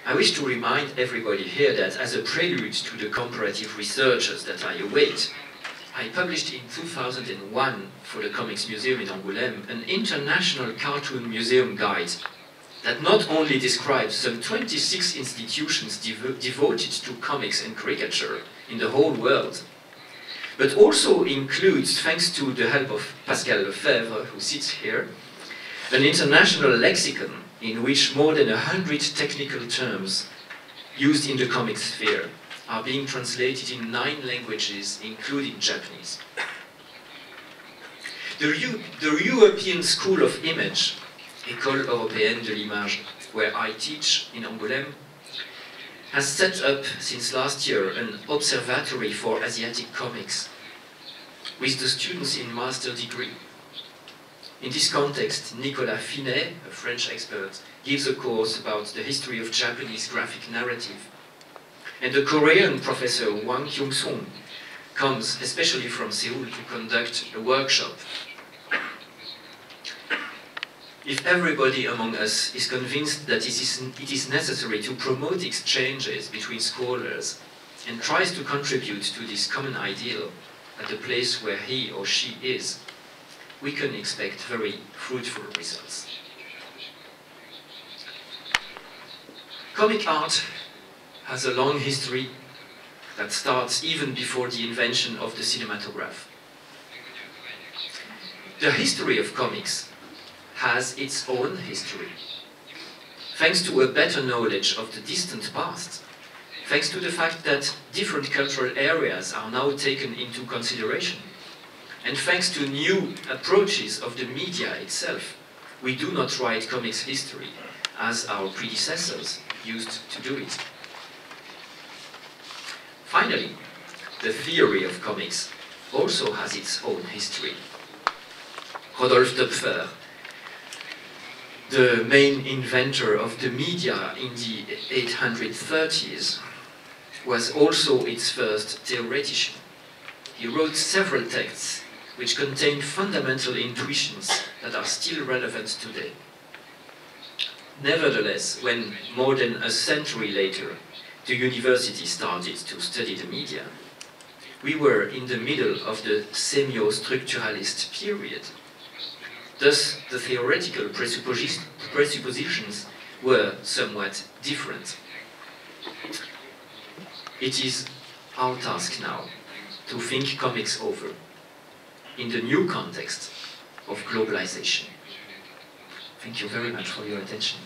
I wish to remind everybody here that as a prelude to the comparative researches that I await, I published in 2001 for the Comics Museum in Angoulême an international cartoon museum guide that not only describes some 26 institutions devoted to comics and caricature in the whole world, but also includes, thanks to the help of Pascal Lefebvre, who sits here, an international lexicon in which more than 100 technical terms used in the comic sphere are being translated in 9 languages, including Japanese. The European School of Image, École Européenne de l'Image, where I teach in Angoulême, has set up since last year an observatory for Asiatic comics with the students in master degree. In this context, Nicolas Finet, a French expert, gives a course about the history of Japanese graphic narrative. And the Korean professor Wang Kyung-sung comes especially from Seoul to conduct a workshop. If everybody among us is convinced that it is necessary to promote exchanges between scholars and tries to contribute to this common ideal at the place where he or she is, we can expect very fruitful results. Comic art has a long history that starts even before the invention of the cinematograph. The history of comics has its own history. Thanks to a better knowledge of the distant past, thanks to the fact that different cultural areas are now taken into consideration, and thanks to new approaches of the media itself, we do not write comics history as our predecessors used to do it. Finally, the theory of comics also has its own history. Rodolphe Töpfer, the main inventor of the media in the 1830s, was also its first theoretician. He wrote several texts which contain fundamental intuitions that are still relevant today. Nevertheless, when more than a century later the university started to study the media, we were in the middle of the semio-structuralist period. Thus, the theoretical presuppositions were somewhat different. It is our task now to think comics over in the new context of globalization. Thank you very much for your attention.